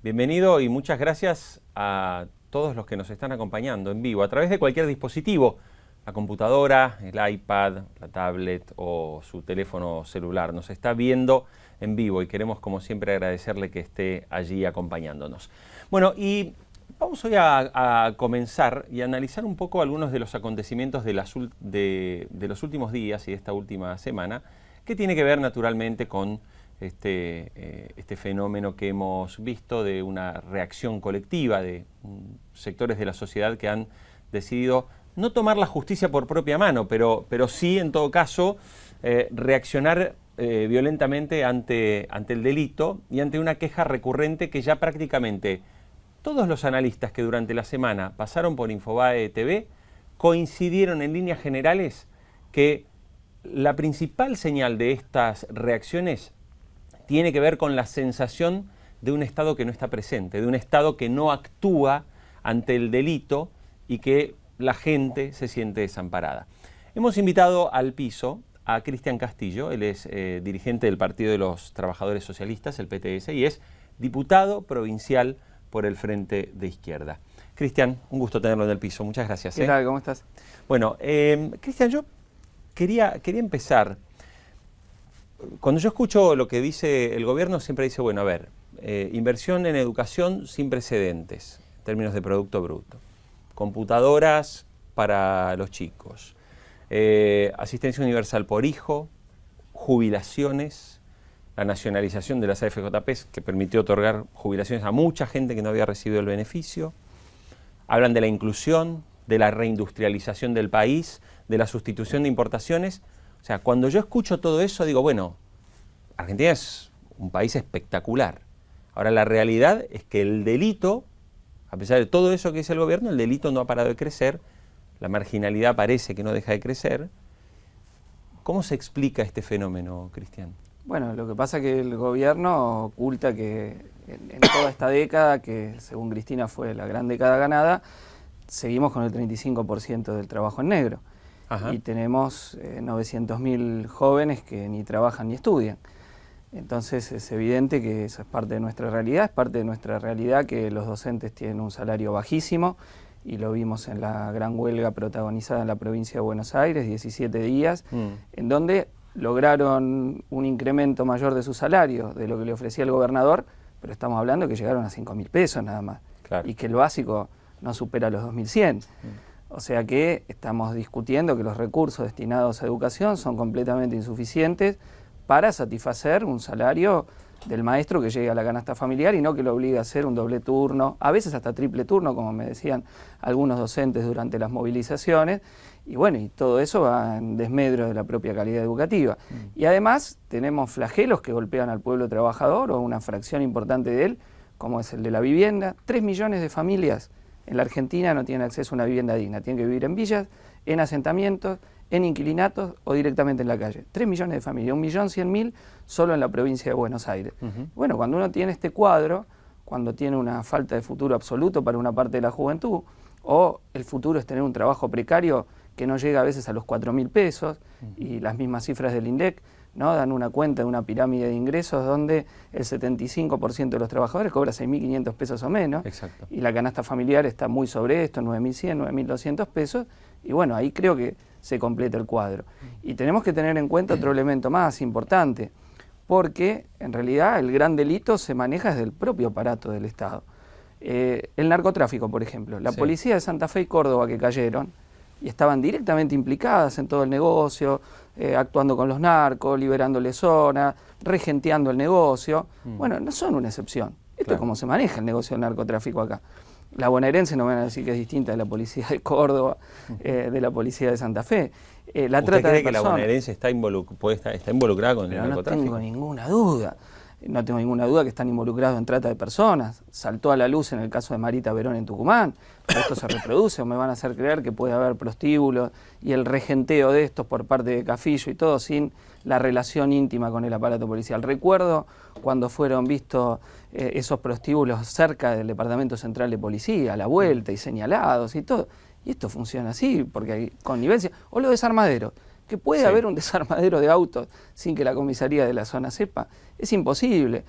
Bienvenido y muchas gracias a todos los que nos están acompañando en vivo a través de cualquier dispositivo, la computadora, el iPad, la tablet o su teléfono celular. Nos está viendo en vivo y queremos, como siempre, agradecerle que esté allí acompañándonos. Bueno, y vamos hoy a comenzar y analizar un poco algunos de los acontecimientos de los últimos días y de esta última semana, que tiene que ver naturalmente con este fenómeno que hemos visto de una reacción colectiva de sectores de la sociedad que han decidido no tomar la justicia por propia mano, pero sí, en todo caso, reaccionar violentamente ante el delito y ante una queja recurrente que ya prácticamente todos los analistas que durante la semana pasaron por Infobae TV coincidieron en líneas generales que la principal señal de estas reacciones tiene que ver con la sensación de un Estado que no está presente, de un Estado que no actúa ante el delito y que la gente se siente desamparada. Hemos invitado al piso a Cristian Castillo. Él es dirigente del Partido de los Trabajadores Socialistas, el PTS, y es diputado provincial por el Frente de Izquierda. Cristian, un gusto tenerlo en el piso. Muchas gracias. ¿Qué tal? ¿Cómo estás? Bueno, Cristian, yo quería empezar. Cuando yo escucho lo que dice el gobierno, siempre dice, bueno, a ver, inversión en educación sin precedentes, en términos de Producto Bruto, computadoras para los chicos, asistencia universal por hijo, jubilaciones, la nacionalización de las AFJP, que permitió otorgar jubilaciones a mucha gente que no había recibido el beneficio. Hablan de la inclusión, de la reindustrialización del país, de la sustitución de importaciones. O sea, cuando yo escucho todo eso, digo, bueno, Argentina es un país espectacular. Ahora, la realidad es que el delito, a pesar de todo eso que dice el gobierno, el delito no ha parado de crecer, la marginalidad parece que no deja de crecer. ¿Cómo se explica este fenómeno, Cristian? Bueno, lo que pasa es que el gobierno oculta que en toda esta década, que según Cristina fue la gran década ganada, seguimos con el 35% del trabajo en negro. Ajá. Y tenemos 900.000 jóvenes que ni trabajan ni estudian. Entonces es evidente que eso es parte de nuestra realidad, es parte de nuestra realidad que los docentes tienen un salario bajísimo, y lo vimos en la gran huelga protagonizada en la provincia de Buenos Aires, 17 días, en donde lograron un incremento mayor de su salario de lo que le ofrecía el gobernador, pero estamos hablando que llegaron a 5.000 pesos nada más, claro, y que el básico no supera los 2.100. O sea que estamos discutiendo que los recursos destinados a educación son completamente insuficientes para satisfacer un salario del maestro que llegue a la canasta familiar y no que lo obligue a hacer un doble turno, a veces hasta triple turno, como me decían algunos docentes durante las movilizaciones. Y bueno, y todo eso va en desmedro de la propia calidad educativa. Y además tenemos flagelos que golpean al pueblo trabajador o una fracción importante de él, como es el de la vivienda. 3 millones de familias en la Argentina no tienen acceso a una vivienda digna, tienen que vivir en villas, en asentamientos, en inquilinatos o directamente en la calle. 3 millones de familias, 1.100.000 solo en la provincia de Buenos Aires. Bueno, cuando uno tiene este cuadro, cuando tiene una falta de futuro absoluto para una parte de la juventud, o el futuro es tener un trabajo precario que no llega a veces a los 4.000 pesos, y las mismas cifras del INDEC, ¿no?, dan una cuenta de una pirámide de ingresos donde el 75% de los trabajadores cobra 6.500 pesos o menos. Exacto. Y la canasta familiar está muy sobre esto, 9.100, 9.200 pesos, y bueno, ahí creo que se completa el cuadro. Y tenemos que tener en cuenta otro elemento más importante, porque en realidad el gran delito se maneja desde el propio aparato del Estado. El narcotráfico, por ejemplo, la policía de Santa Fe y Córdoba que cayeron, y estaban directamente implicadas en todo el negocio, actuando con los narcos, liberándole zona, regenteando el negocio. Bueno, no son una excepción. Esto es como se maneja el negocio del narcotráfico acá. La bonaerense no me van a decir que es distinta de la policía de Córdoba, de la policía de Santa Fe. La trata ¿Usted cree de que la bonaerense está involucrada con el narcotráfico? No tengo ninguna duda. No tengo ninguna duda que están involucrados en trata de personas. Saltó a la luz en el caso de Marita Verón en Tucumán, pero esto se reproduce, o me van a hacer creer que puede haber prostíbulos y el regenteo de estos por parte de Cafillo y todo sin la relación íntima con el aparato policial. Recuerdo cuando fueron vistos esos prostíbulos cerca del Departamento Central de Policía, a la vuelta y señalados y todo. Y esto funciona así, porque hay connivencia. O los desarmaderos, que puede haber un desarmadero de autos sin que la comisaría de la zona sepa. Es imposible.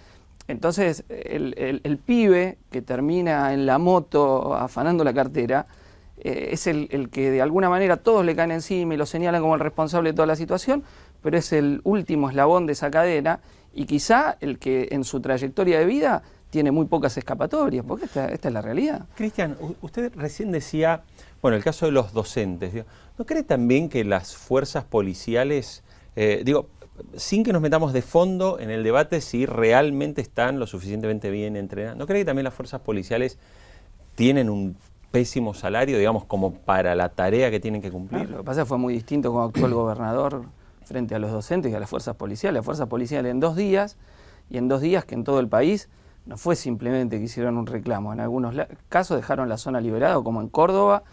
Entonces, el pibe que termina en la moto afanando la cartera, es el que de alguna manera todos le caen encima y lo señalan como el responsable de toda la situación, pero es el último eslabón de esa cadena y quizá el que en su trayectoria de vida tiene muy pocas escapatorias, porque esta es la realidad. Cristian, usted recién decía, bueno, el caso de los docentes, ¿no cree también que las fuerzas policiales, sin que nos metamos de fondo en el debate si realmente están lo suficientemente bien entrenadas, ¿no cree que también las fuerzas policiales tienen un pésimo salario, digamos, como para la tarea que tienen que cumplir? Lo que pasa es que fue muy distinto como actuó el gobernador frente a los docentes y a las fuerzas policiales. Las fuerzas policiales en 2 días, y en 2 días que en todo el país no fue simplemente que hicieron un reclamo, en algunos casos dejaron la zona liberada, como en Córdoba,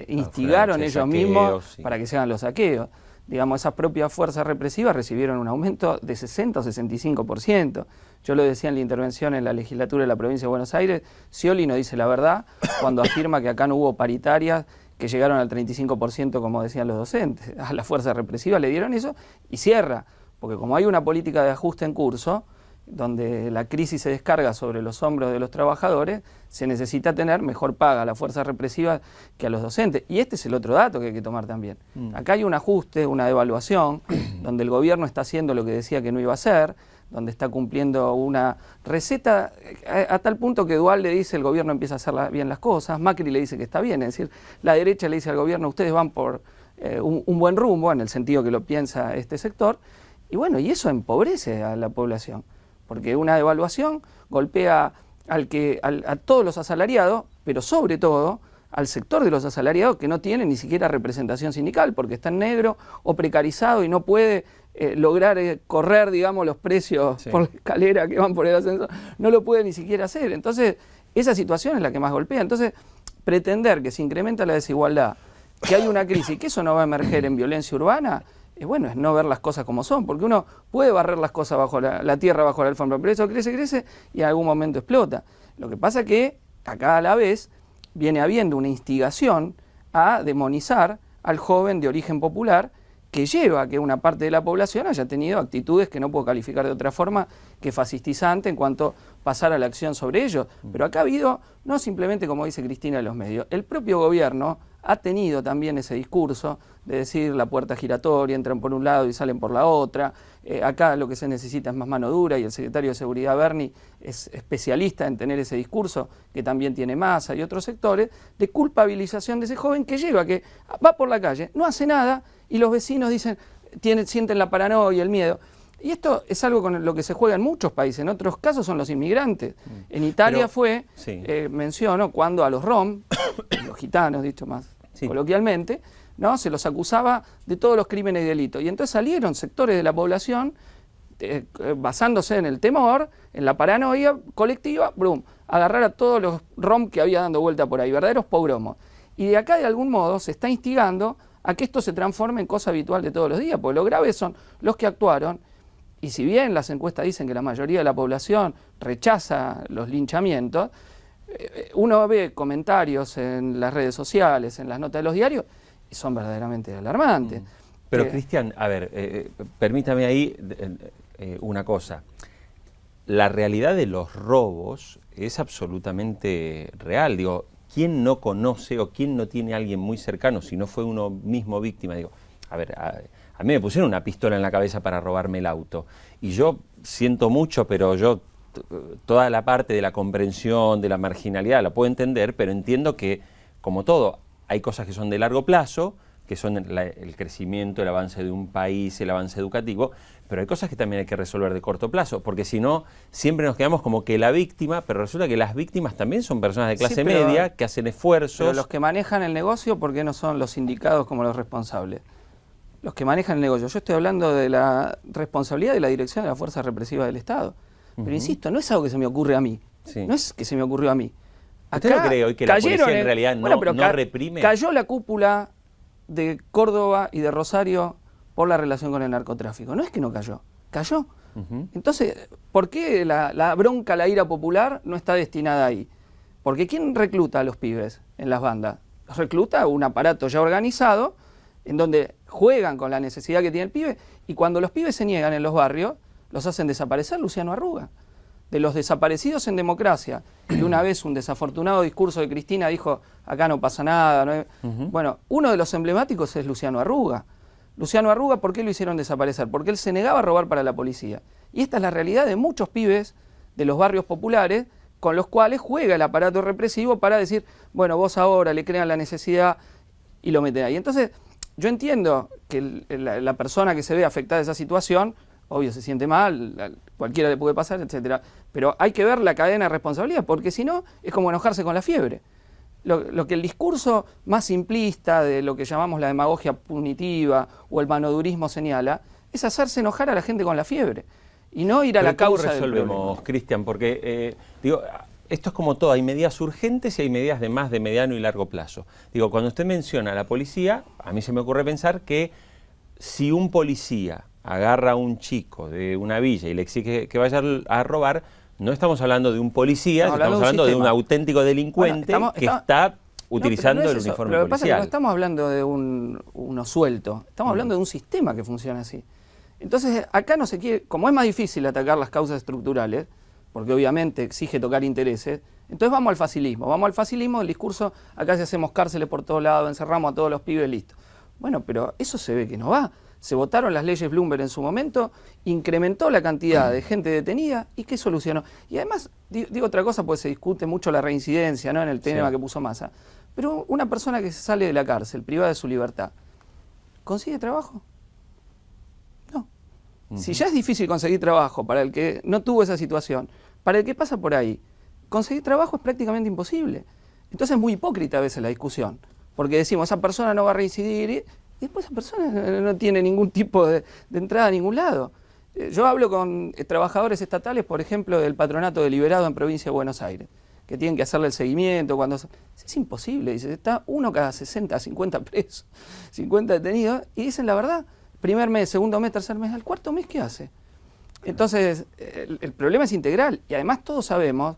instigaron ellos mismos para que se hagan los saqueos. Digamos, esas propias fuerzas represivas recibieron un aumento de 60 o 65%. Yo lo decía en la intervención en la legislatura de la provincia de Buenos Aires, Scioli no dice la verdad cuando afirma que acá no hubo paritarias que llegaron al 35%, como decían los docentes. A las fuerzas represivas le dieron eso y cierra, porque como hay una política de ajuste en curso, donde la crisis se descarga sobre los hombros de los trabajadores, se necesita tener mejor paga a las fuerzas represivas que a los docentes. Y este es el otro dato que hay que tomar también. Acá hay un ajuste, una devaluación, donde el gobierno está haciendo lo que decía que no iba a hacer, donde está cumpliendo una receta a tal punto que Duhalde le dice el gobierno empieza a hacer bien las cosas, Macri le dice que está bien, es decir, la derecha le dice al gobierno ustedes van por un buen rumbo, en el sentido que lo piensa este sector, y bueno, y eso empobrece a la población. Porque una devaluación golpea a todos los asalariados, pero sobre todo al sector de los asalariados que no tiene ni siquiera representación sindical, porque está en negro o precarizado y no puede lograr correr, digamos, los precios por la escalera que van por el ascensor, no lo puede ni siquiera hacer. Entonces, esa situación es la que más golpea. Entonces, pretender que se incrementa la desigualdad, que hay una crisis y que eso no va a emerger en violencia urbana, es no ver las cosas como son, porque uno puede barrer las cosas bajo la tierra, bajo la alfombra, pero eso crece y en algún momento explota. Lo que pasa es que acá a la vez viene habiendo una instigación a demonizar al joven de origen popular que lleva a que una parte de la población haya tenido actitudes que no puedo calificar de otra forma que fascistizante en cuanto a pasar a la acción sobre ellos. Pero acá ha habido, no simplemente como dice Cristina de los medios, el propio gobierno ha tenido también ese discurso de decir la puerta giratoria, entran por un lado y salen por la otra, acá lo que se necesita es más mano dura y el secretario de Seguridad Berni es especialista en tener ese discurso que también tiene Massa y otros sectores, de culpabilización de ese joven que lleva, que va por la calle, no hace nada y los vecinos dicen, sienten la paranoia, el miedo. Y esto es algo con lo que se juega en muchos países, en otros casos son los inmigrantes. En Italia menciono, cuando a los rom, los gitanos, dicho más coloquialmente, ¿no? Se los acusaba de todos los crímenes y delitos. Y entonces salieron sectores de la población, basándose en el temor, en la paranoia colectiva, agarrar a todos los rom que había dando vuelta por ahí, verdaderos pogromos. Y de acá de algún modo se está instigando a que esto se transforme en cosa habitual de todos los días, porque lo grave son los que actuaron. Y si bien las encuestas dicen que la mayoría de la población rechaza los linchamientos, uno ve comentarios en las redes sociales, en las notas de los diarios, y son verdaderamente alarmantes. Pero Cristian, a ver, permítame ahí una cosa. La realidad de los robos es absolutamente real. Digo, ¿quién no conoce o quién no tiene a alguien muy cercano, si no fue uno mismo víctima? Digo, a ver, a mí me pusieron una pistola en la cabeza para robarme el auto. Y yo siento mucho, pero yo toda la parte de la comprensión, de la marginalidad, la puedo entender, pero entiendo que, como todo, hay cosas que son de largo plazo, que son el crecimiento, el avance de un país, el avance educativo, pero hay cosas que también hay que resolver de corto plazo, porque si no, siempre nos quedamos como que la víctima, pero resulta que las víctimas también son personas de clase media, que hacen esfuerzos. Pero los que manejan el negocio, ¿por qué no son los sindicados como los responsables? Los que manejan el negocio. Yo estoy hablando de la responsabilidad de la dirección de las fuerzas represivas del Estado. Pero insisto, no es algo que se me ocurre a mí. No es que se me ocurrió a mí. ¿Usted no cree hoy que la policía en realidad no reprime? Cayó la cúpula de Córdoba y de Rosario por la relación con el narcotráfico. No es que no cayó, cayó. Entonces, ¿por qué la bronca, la ira popular no está destinada ahí? Porque ¿quién recluta a los pibes en las bandas? Los recluta un aparato ya organizado en donde juegan con la necesidad que tiene el pibe, y cuando los pibes se niegan en los barrios, los hacen desaparecer, Luciano Arruga. de los desaparecidos en democracia, y una vez un desafortunado discurso de Cristina dijo, acá no pasa nada. Bueno, uno de los emblemáticos es Luciano Arruga. Luciano Arruga, ¿por qué lo hicieron desaparecer? Porque él se negaba a robar para la policía. Y esta es la realidad de muchos pibes de los barrios populares con los cuales juega el aparato represivo para decir, bueno, vos ahora le crean la necesidad y lo meten ahí. Entonces, yo entiendo que la persona que se ve afectada de esa situación, obvio, se siente mal, cualquiera le puede pasar, etcétera, pero hay que ver la cadena de responsabilidad, porque si no, es como enojarse con la fiebre. Lo que el discurso más simplista de lo que llamamos la demagogia punitiva o el manodurismo señala, es hacerse enojar a la gente con la fiebre y no ir a la causa del problema. ¿Cómo resolvemos, Cristian? Porque, digo, esto es como todo, hay medidas urgentes y hay medidas de más de mediano y largo plazo. Digo, cuando usted menciona a la policía, a mí se me ocurre pensar que si un policía agarra a un chico de una villa y le exige que vaya a robar, no estamos hablando de un policía, estamos hablando de un auténtico delincuente que está utilizando el uniforme policial. Lo que pasa es que no estamos hablando de uno suelto, estamos hablando de un sistema que funciona así. Entonces, acá no se quiere, como es más difícil atacar las causas estructurales, porque obviamente exige tocar intereses, entonces vamos al facilismo del discurso, acá si hacemos cárceles por todos lados, encerramos a todos los pibes, listo. Bueno, pero eso se ve que no va. Se votaron las leyes Bloomberg en su momento, incrementó la cantidad de gente detenida y ¿qué solucionó? Y además, digo otra cosa, pues se discute mucho la reincidencia, ¿no?, en el tema que puso Massa, pero una persona que se sale de la cárcel, privada de su libertad, ¿consigue trabajo? No. Si ya es difícil conseguir trabajo para el que no tuvo esa situación, para el que pasa por ahí, conseguir trabajo es prácticamente imposible. Entonces es muy hipócrita a veces la discusión, porque decimos, esa persona no va a reincidir y después esa persona no tiene ningún tipo de entrada a ningún lado. Yo hablo con trabajadores estatales, por ejemplo, del patronato deliberado en Provincia de Buenos Aires, que tienen que hacerle el seguimiento. Es imposible, dice, está uno cada 60, 50 presos, 50 detenidos, y dicen la verdad, primer mes, segundo mes, tercer mes, al cuarto mes, ¿qué hace? Entonces, el problema es integral, y además todos sabemos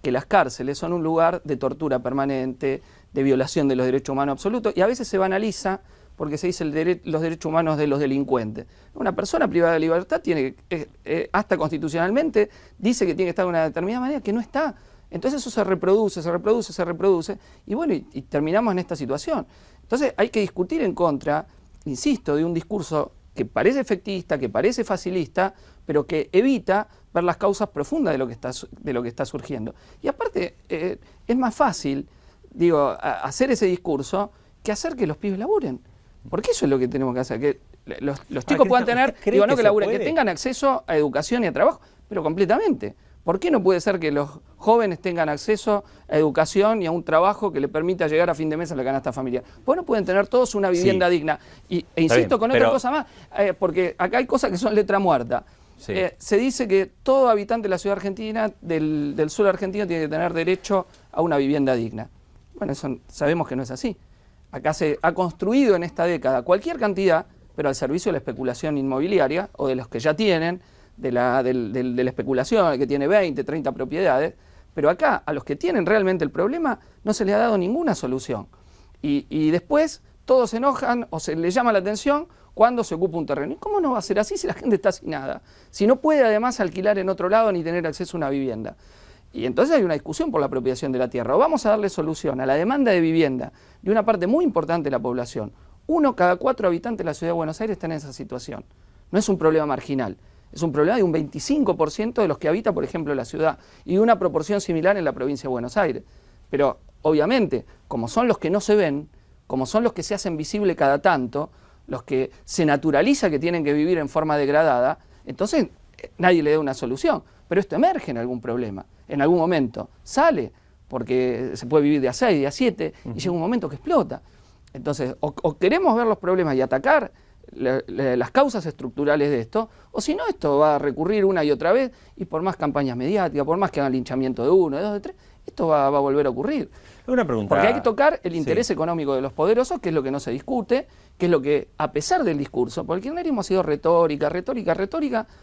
que las cárceles son un lugar de tortura permanente, de violación de los derechos humanos absolutos, y a veces se banaliza porque se dice los derechos humanos de los delincuentes. Una persona privada de libertad tiene, hasta constitucionalmente, dice que tiene que estar de una determinada manera, que no está. Entonces eso se reproduce, y bueno, y terminamos en esta situación. Entonces hay que discutir en contra, insisto, de un discurso que parece efectista, que parece facilista, pero que evita ver las causas profundas de lo que está surgiendo. Y aparte, es más fácil, digo, hacer ese discurso que hacer que los pibes laburen. Porque eso es lo que tenemos que hacer, que los chicos puedan tener, digo, no que laburen, que tengan acceso a educación y a trabajo, pero completamente. ¿Por qué no puede ser que los jóvenes tengan acceso a educación y a un trabajo que les permita llegar a fin de mes a la canasta familiar? Pues no pueden tener todos una vivienda digna. E insisto con otra cosa más, porque acá hay cosas que son letra muerta. Sí. Se dice que todo habitante de la ciudad argentina, del sur argentino, tiene que tener derecho a una vivienda digna. Bueno, eso sabemos que no es así. Acá se ha construido en esta década cualquier cantidad, pero al servicio de la especulación inmobiliaria, o de los que ya tienen, de la especulación, el que tiene 20, 30 propiedades, pero acá a los que tienen realmente el problema no se les ha dado ninguna solución. Y después todos se enojan o se les llama la atención cuando se ocupa un terreno. ¿Y cómo no va a ser así si la gente está sin nada? Si no puede además alquilar en otro lado ni tener acceso a una vivienda. Y entonces hay una discusión por la apropiación de la tierra. O vamos a darle solución a la demanda de vivienda de una parte muy importante de la población. 1 cada 4 habitantes de la ciudad de Buenos Aires está en esa situación. No es un problema marginal, es un problema de un 25% de los que habita, por ejemplo, la ciudad, y de una proporción similar en la provincia de Buenos Aires. Pero, obviamente, como son los que no se ven, como son los que se hacen visibles cada tanto, los que se naturaliza que tienen que vivir en forma degradada, entonces nadie le da una solución. Pero esto emerge en algún problema, en algún momento sale, porque se puede vivir de a 6, de a 7, y llega un momento que explota. Entonces, o queremos ver los problemas y atacar las causas estructurales de esto, o si no, esto va a recurrir una y otra vez, y por más campañas mediáticas, por más que hagan linchamiento de 1, de 2, de 3, esto va a volver a ocurrir. Una pregunta. Porque hay que tocar el interés económico de los poderosos, que es lo que no se discute, que es lo que, a pesar del discurso, porque el kirchnerismo ha sido retórica,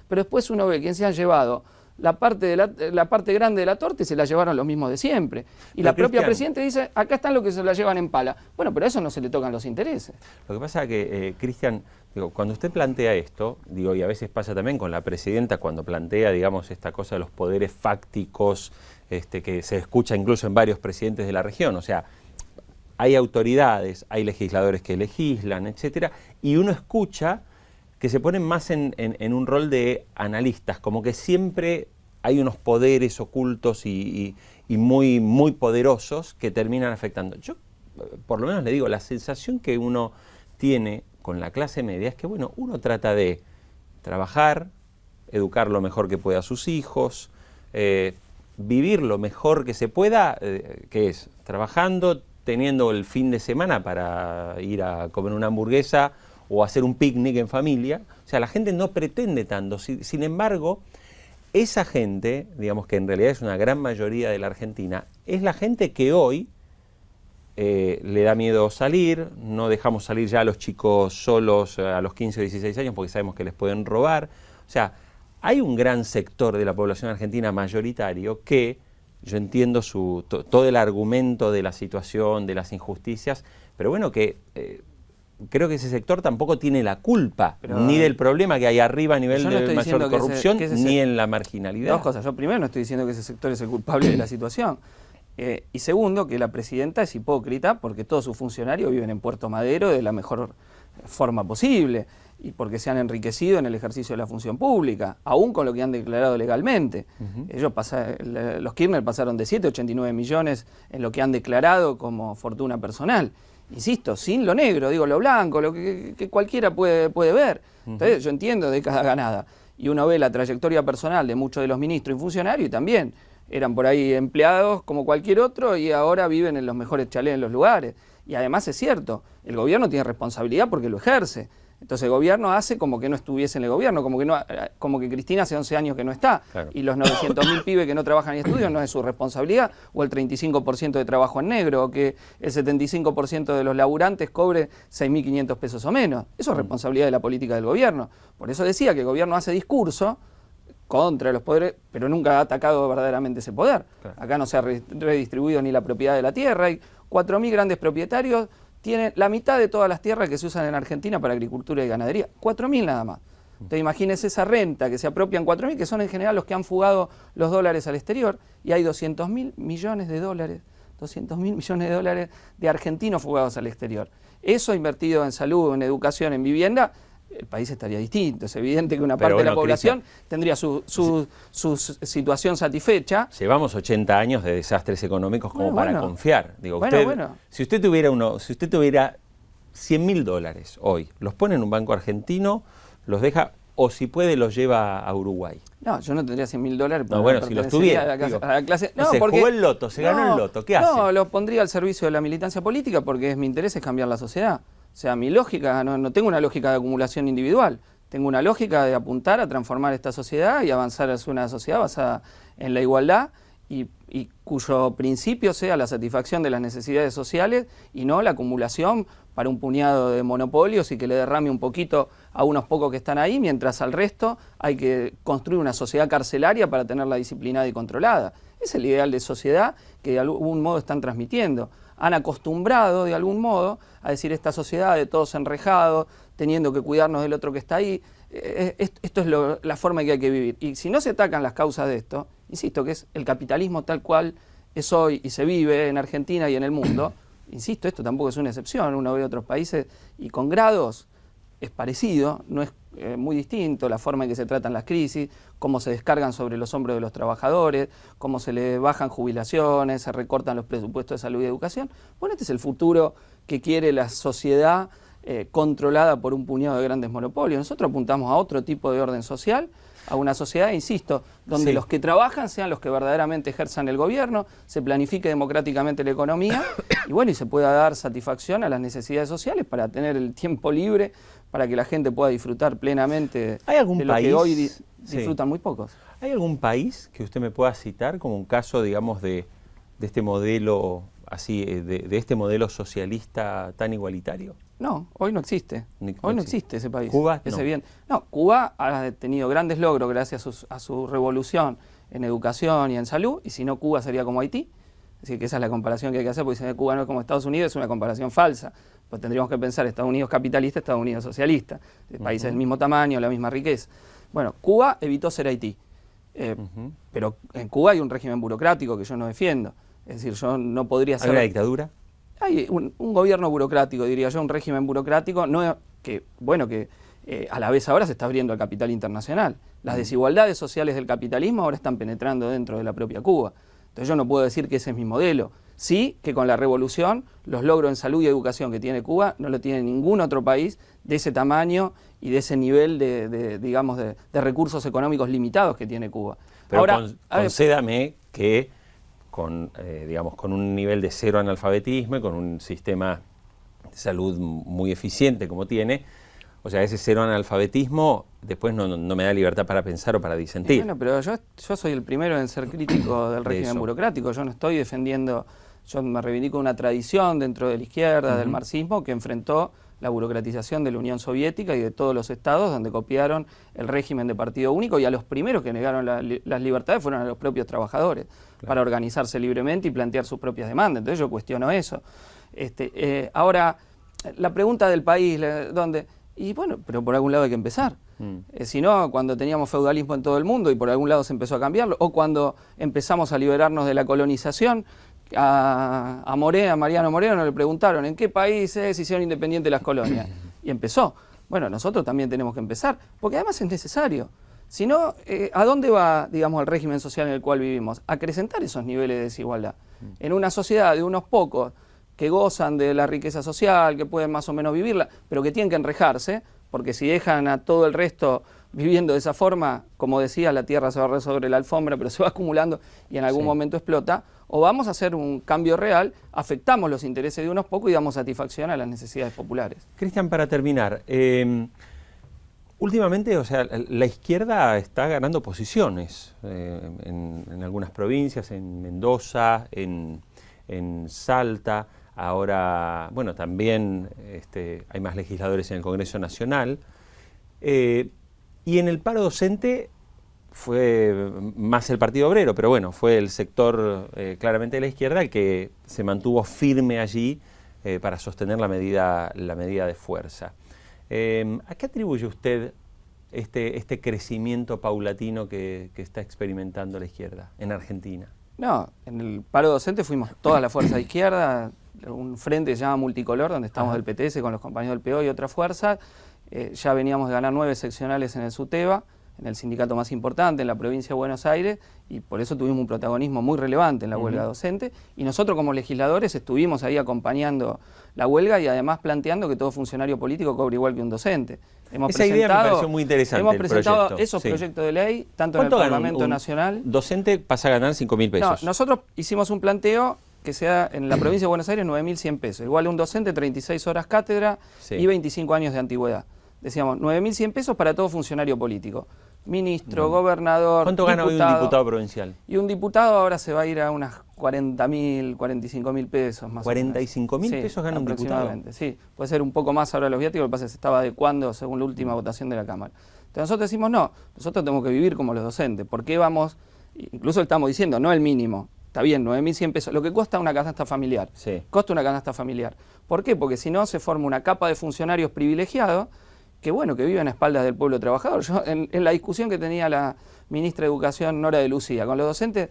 pero después uno ve quién se han llevado la parte grande de la torta y se la llevaron los mismos de siempre. Y la propia presidenta dice, acá están los que se la llevan en pala. Bueno, pero a eso no se le tocan los intereses. Lo que pasa es que, Cristian, cuando usted plantea esto, y a veces pasa también con la presidenta cuando plantea, digamos, esta cosa de los poderes fácticos, que se escucha incluso en varios presidentes de la región, o sea, hay autoridades, hay legisladores que legislan, etcétera, y uno escucha que se ponen más en un rol de analistas, como que siempre hay unos poderes ocultos y muy, muy poderosos que terminan afectando. Yo, por lo menos le digo, la sensación que uno tiene con la clase media es que, bueno, uno trata de trabajar, educar lo mejor que pueda a sus hijos, vivir lo mejor que se pueda, que es trabajando, teniendo el fin de semana para ir a comer una hamburguesa o hacer un picnic en familia. O sea, la gente no pretende tanto. Sin embargo, esa gente, digamos que en realidad es una gran mayoría de la Argentina, es la gente que hoy le da miedo salir, no dejamos salir ya a los chicos solos a los 15 o 16 años porque sabemos que les pueden robar. O sea, hay un gran sector de la población argentina mayoritario que, yo entiendo todo el argumento de la situación, de las injusticias, pero bueno, que creo que ese sector tampoco tiene la culpa, ni del problema que hay arriba a nivel de mayor corrupción, ni en la marginalidad. Dos cosas. Yo primero no estoy diciendo que ese sector es el culpable de la situación. Y segundo, que la presidenta es hipócrita porque todos sus funcionarios viven en Puerto Madero de la mejor forma posible y porque se han enriquecido en el ejercicio de la función pública, aún con lo que han declarado legalmente. Los Kirchner pasaron de 7 a 89 millones en lo que han declarado como fortuna personal. Insisto, sin lo negro, digo lo blanco, lo que cualquiera puede ver. Entonces yo entiendo década ganada. Y uno ve la trayectoria personal de muchos de los ministros y funcionarios y también eran por ahí empleados como cualquier otro y ahora viven en los mejores chalés en los lugares. Y además es cierto, el gobierno tiene responsabilidad porque lo ejerce. Entonces el gobierno hace como que no estuviese en el gobierno, como que Cristina hace 11 años que no está. Claro. Y los 900.000 pibes que no trabajan ni estudian no es su responsabilidad, o el 35% de trabajo en negro, o que el 75% de los laburantes cobre 6.500 pesos o menos. Eso es responsabilidad de la política del gobierno. Por eso decía que el gobierno hace discurso contra los poderes, pero nunca ha atacado verdaderamente ese poder. Claro. Acá no se ha redistribuido ni la propiedad de la tierra, hay 4.000 grandes propietarios, tienen la mitad de todas las tierras que se usan en Argentina para agricultura y ganadería, 4.000 nada más. Entonces imagínense esa renta que se apropian 4.000, que son en general los que han fugado los dólares al exterior, y hay 200.000 millones de dólares, 200.000 millones de dólares de argentinos fugados al exterior. Eso invertido en salud, en educación, en vivienda, el país estaría distinto. Es evidente que una parte de la población tendría su situación satisfecha. Llevamos 80 años de desastres económicos como para confiar. Digo, si usted tuviera $100.000 hoy, los pone en un banco argentino, los deja, o si puede los lleva a Uruguay. No, yo no tendría $100.000. No, bueno, si los tuviera. A la clase. No, se jugó el loto, se ganó el loto. ¿Qué hace? No, los pondría al servicio de la militancia política porque mi interés es cambiar la sociedad. O sea, mi lógica, no tengo una lógica de acumulación individual, tengo una lógica de apuntar a transformar esta sociedad y avanzar hacia una sociedad basada en la igualdad y cuyo principio sea la satisfacción de las necesidades sociales y no la acumulación para un puñado de monopolios y que le derrame un poquito a unos pocos que están ahí, mientras al resto hay que construir una sociedad carcelaria para tenerla disciplinada y controlada. Es el ideal de sociedad que de algún modo están transmitiendo. Han acostumbrado de algún modo a decir esta sociedad de todos enrejados, teniendo que cuidarnos del otro que está ahí. Esto es la forma en que hay que vivir. Y si no se atacan las causas de esto, insisto, que es el capitalismo tal cual es hoy y se vive en Argentina y en el mundo, insisto, esto tampoco es una excepción, uno ve otros países y con grados es parecido, no es muy distinto la forma en que se tratan las crisis, cómo se descargan sobre los hombros de los trabajadores, cómo se les bajan jubilaciones, se recortan los presupuestos de salud y educación. Bueno, este es el futuro que quiere la sociedad controlada por un puñado de grandes monopolios. Nosotros apuntamos a otro tipo de orden social, a una sociedad, insisto, donde los que trabajan sean los que verdaderamente ejerzan el gobierno, se planifique democráticamente la economía y bueno, y se pueda dar satisfacción a las necesidades sociales para tener el tiempo libre, para que la gente pueda disfrutar plenamente de lo que hoy disfrutan muy pocos. ¿Hay algún país que usted me pueda citar como un caso, digamos, de este modelo así, de este modelo socialista tan igualitario? No, hoy no existe. Hoy no existe ese país. ¿Cuba? Ese bien. No, Cuba ha tenido grandes logros gracias a su revolución en educación y en salud, y si no, Cuba sería como Haití. Es decir, que esa es la comparación que hay que hacer, porque si Cuba no es como Estados Unidos, es una comparación falsa. Pues tendríamos que pensar Estados Unidos capitalista, Estados Unidos socialista, países del mismo tamaño, la misma riqueza. Bueno, Cuba evitó ser Haití, pero en Cuba hay un régimen burocrático que yo no defiendo. Es decir, yo no podría ser... ¿Hay una dictadura? Hay un gobierno burocrático, diría yo, un régimen burocrático, que a la vez ahora se está abriendo al capital internacional. Las desigualdades sociales del capitalismo ahora están penetrando dentro de la propia Cuba. Entonces yo no puedo decir que ese es mi modelo. Sí que con la revolución los logros en salud y educación que tiene Cuba no lo tiene ningún otro país de ese tamaño y de ese nivel de recursos económicos limitados que tiene Cuba. Pero ahora, concédame que con un nivel de cero analfabetismo y con un sistema de salud muy eficiente como tiene, o sea, ese cero analfabetismo después no me da libertad para pensar o para disentir. Bueno, pero yo soy el primero en ser crítico del régimen burocrático. Yo no estoy defendiendo, yo me reivindico una tradición dentro de la izquierda, del marxismo, que enfrentó la burocratización de la Unión Soviética y de todos los estados donde copiaron el régimen de partido único, y a los primeros que negaron las libertades fueron a los propios trabajadores, para organizarse libremente y plantear sus propias demandas. Entonces yo cuestiono eso. Ahora, la pregunta del país, ¿dónde? Y bueno, pero por algún lado hay que empezar. Si no, cuando teníamos feudalismo en todo el mundo y por algún lado se empezó a cambiarlo, o cuando empezamos a liberarnos de la colonización, a Mariano Moreno le preguntaron ¿en qué país se hicieron independientes las colonias? Y empezó. Bueno, nosotros también tenemos que empezar, porque además es necesario. Si no, ¿a dónde va, digamos, el régimen social en el cual vivimos? A acrecentar esos niveles de desigualdad. En una sociedad de unos pocos que gozan de la riqueza social, que pueden más o menos vivirla, pero que tienen que enrejarse, porque si dejan a todo el resto viviendo de esa forma, como decía, la tierra se va a barrer sobre la alfombra, pero se va acumulando y en algún momento explota, o vamos a hacer un cambio real, afectamos los intereses de unos pocos y damos satisfacción a las necesidades populares. Cristian, para terminar, últimamente, o sea, la izquierda está ganando posiciones en algunas provincias, en Mendoza, en Salta. Ahora, bueno, también hay más legisladores en el Congreso Nacional. Y en el paro docente fue más el Partido Obrero, pero bueno, fue el sector claramente de la izquierda el que se mantuvo firme allí para sostener la medida de fuerza. ¿A qué atribuye usted este crecimiento paulatino que está experimentando la izquierda en Argentina? No, en el paro docente fuimos toda la fuerza de izquierda, un frente que se llama Multicolor, donde estamos del PTS con los compañeros del PO y otras fuerzas. Ya veníamos de ganar 9 seccionales en el SUTEBA, en el sindicato más importante en la provincia de Buenos Aires, y por eso tuvimos un protagonismo muy relevante en la huelga docente, y nosotros como legisladores estuvimos ahí acompañando la huelga y además planteando que todo funcionario político cobre igual que un docente. Esa idea me pareció muy interesante. Hemos presentado esos proyectos de ley, tanto en el Parlamento Nacional. Docente pasa a ganar 5.000 pesos. No, nosotros hicimos un planteo que sea en la provincia de Buenos Aires 9.100 pesos, igual a un docente 36 horas cátedra y 25 años de antigüedad. Decíamos 9.100 pesos para todo funcionario político. Ministro, gobernador, ¿cuánto gana hoy un diputado provincial? Y un diputado ahora se va a ir a unas 40.000, 45.000 pesos más o menos. ¿45.000 pesos gana un diputado? Sí, puede ser un poco más ahora los viáticos, lo que pasa es que se estaba adecuando según la última votación de la Cámara. Entonces nosotros decimos no, nosotros tenemos que vivir como los docentes. ¿Por qué vamos? Incluso estamos diciendo, no el mínimo. Está bien, 9.100 pesos, lo que cuesta una canasta familiar. Sí. Costa una canasta familiar. ¿Por qué? Porque si no se forma una capa de funcionarios privilegiados que viven a espaldas del pueblo trabajador. Yo en la discusión que tenía la ministra de Educación, Nora de Lucía, con los docentes,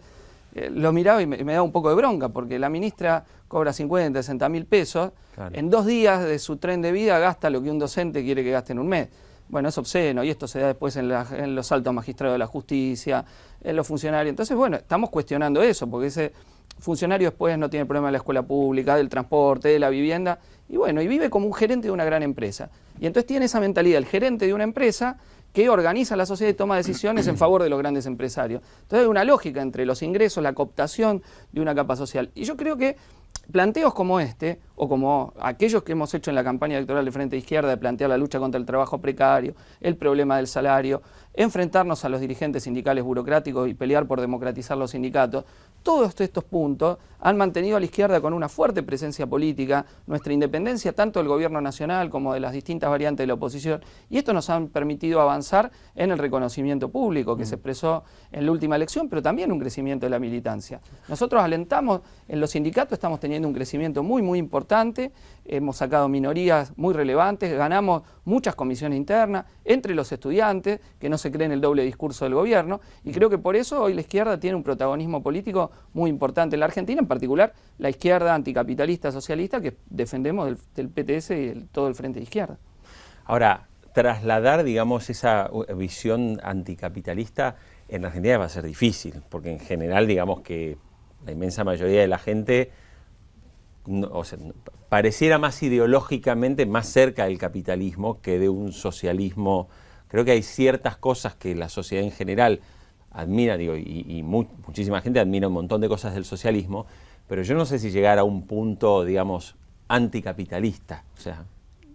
lo miraba y me daba un poco de bronca, porque la ministra cobra 50, 60.000 pesos, claro. En 2 días de su tren de vida gasta lo que un docente quiere que gaste en un mes. Bueno, es obsceno, y esto se da después en los altos magistrados de la justicia, en los funcionarios. Entonces, bueno, estamos cuestionando eso, porque ese funcionario después no tiene problema de la escuela pública, del transporte, de la vivienda, y bueno, y vive como un gerente de una gran empresa. Y entonces tiene esa mentalidad, el gerente de una empresa que organiza la sociedad y toma decisiones en favor de los grandes empresarios. Entonces hay una lógica entre los ingresos, la cooptación de una capa social. Y yo creo que planteos como este, o como aquellos que hemos hecho en la campaña electoral de Frente Izquierda, de plantear la lucha contra el trabajo precario, el problema del salario, enfrentarnos a los dirigentes sindicales burocráticos y pelear por democratizar los sindicatos. Todos estos puntos han mantenido a la izquierda con una fuerte presencia política, nuestra independencia tanto del gobierno nacional como de las distintas variantes de la oposición, y esto nos ha permitido avanzar en el reconocimiento público que se expresó en la última elección, pero también un crecimiento de la militancia. Nosotros alentamos, en los sindicatos estamos teniendo un crecimiento muy importante, hemos sacado minorías muy relevantes, ganamos muchas comisiones internas entre los estudiantes que no se creen el doble discurso del gobierno, y creo que por eso hoy la izquierda tiene un protagonismo político muy importante en la Argentina, en particular la izquierda anticapitalista socialista que defendemos del PTS y todo el Frente de Izquierda. Ahora, trasladar, digamos, esa visión anticapitalista en Argentina va a ser difícil, porque en general, digamos que la inmensa mayoría de la gente pareciera más ideológicamente más cerca del capitalismo que de un socialismo. Creo que hay ciertas cosas que la sociedad en general admira, muchísima gente admira un montón de cosas del socialismo, pero yo no sé si llegar a un punto, digamos, anticapitalista.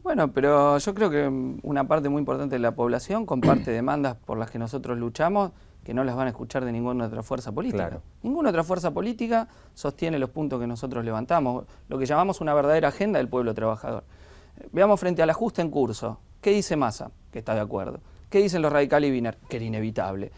Bueno, pero yo creo que una parte muy importante de la población comparte demandas por las que nosotros luchamos que no las van a escuchar de ninguna otra fuerza política. Claro. Ninguna otra fuerza política sostiene los puntos que nosotros levantamos, lo que llamamos una verdadera agenda del pueblo trabajador. Veamos frente al ajuste en curso. ¿Qué dice Massa? Que está de acuerdo. ¿Qué dicen los radicales y Wiener? Que era inevitable.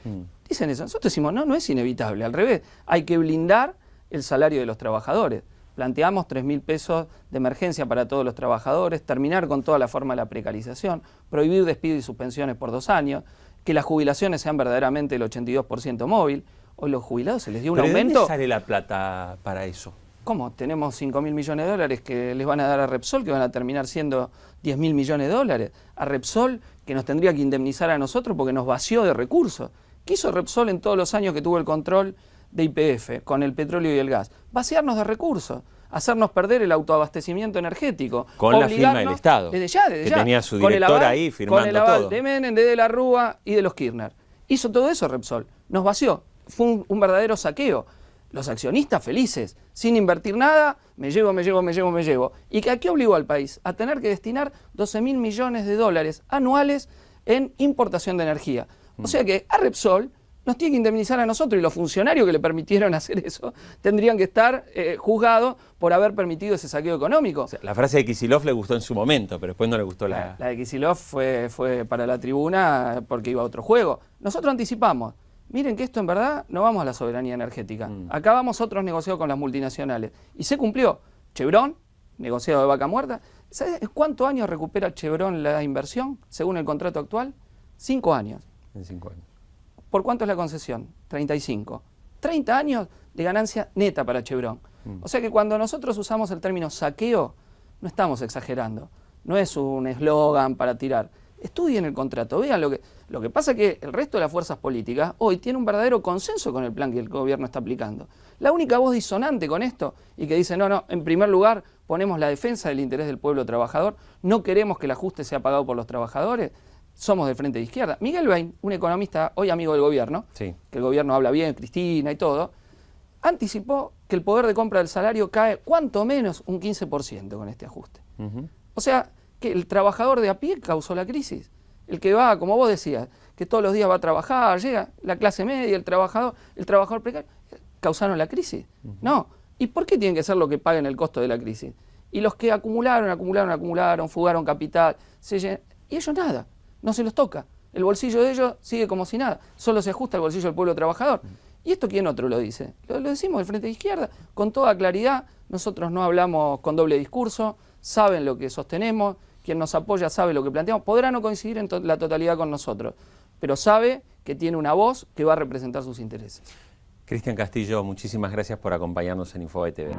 Dicen eso. Nosotros decimos, no es inevitable. Al revés, hay que blindar el salario de los trabajadores. Planteamos 3.000 pesos de emergencia para todos los trabajadores, terminar con toda la forma de la precarización, prohibir despidos y suspensiones por 2 años, que las jubilaciones sean verdaderamente el 82% móvil. Hoy los jubilados se les dio un aumento. ¿De dónde sale la plata para eso? ¿Cómo? Tenemos 5.000 millones de dólares que les van a dar a Repsol, que van a terminar siendo 10.000 millones de dólares. A Repsol, que nos tendría que indemnizar a nosotros porque nos vació de recursos. ¿Qué hizo Repsol en todos los años que tuvo el control de YPF con el petróleo y el gas? Vaciarnos de recursos, hacernos perder el autoabastecimiento energético. Con la firma del Estado, desde ya, que tenía su director ahí firmando todo. Con el aval de Menem, de la Rúa y de los Kirchner. Hizo todo eso Repsol, nos vació, fue un verdadero saqueo. Los accionistas felices, sin invertir nada, me llevo. ¿Y a qué obligó al país? A tener que destinar 12.000 millones de dólares anuales en importación de energía. O sea que a Repsol nos tiene que indemnizar a nosotros, y los funcionarios que le permitieron hacer eso tendrían que estar juzgados por haber permitido ese saqueo económico. O sea, la frase de Kicillof le gustó en su momento, pero después no le gustó la... La de Kicillof fue para la tribuna porque iba a otro juego. Nosotros anticipamos. Miren que esto en verdad no vamos a la soberanía energética. Acá vamos otros negociados con las multinacionales. Y se cumplió. Chevron, negociado de vaca muerta. ¿Sabes cuántos años recupera Chevron la inversión según el contrato actual? 5 años. En 5 años. ¿Por cuánto es la concesión? 35. 30 años de ganancia neta para Chevron. O sea que cuando nosotros usamos el término saqueo, no estamos exagerando. No es un eslogan para tirar. Estudien el contrato, vean lo que pasa es que el resto de las fuerzas políticas hoy tiene un verdadero consenso con el plan que el gobierno está aplicando. La única voz disonante con esto y que dice, no, en primer lugar ponemos la defensa del interés del pueblo trabajador, no queremos que el ajuste sea pagado por los trabajadores, somos del Frente de Izquierda. Miguel Bain, un economista hoy amigo del gobierno, sí, que el gobierno habla bien, Cristina y todo, anticipó que el poder de compra del salario cae cuanto menos un 15% con este ajuste. O sea, que el trabajador de a pie causó la crisis. El que va, como vos decías, que todos los días va a trabajar, llega la clase media, el trabajador precario, causaron la crisis. No. ¿Y por qué tienen que ser los que paguen el costo de la crisis? Y los que acumularon, fugaron capital, y ellos nada, no se los toca. El bolsillo de ellos sigue como si nada, solo se ajusta al bolsillo del pueblo trabajador. ¿Y esto quién otro lo dice? Lo decimos del Frente de Izquierda, con toda claridad. Nosotros no hablamos con doble discurso, saben lo que sostenemos, quien nos apoya sabe lo que planteamos, podrá no coincidir en la totalidad con nosotros, pero sabe que tiene una voz que va a representar sus intereses. Cristian Castillo, muchísimas gracias por acompañarnos en Infobae TV.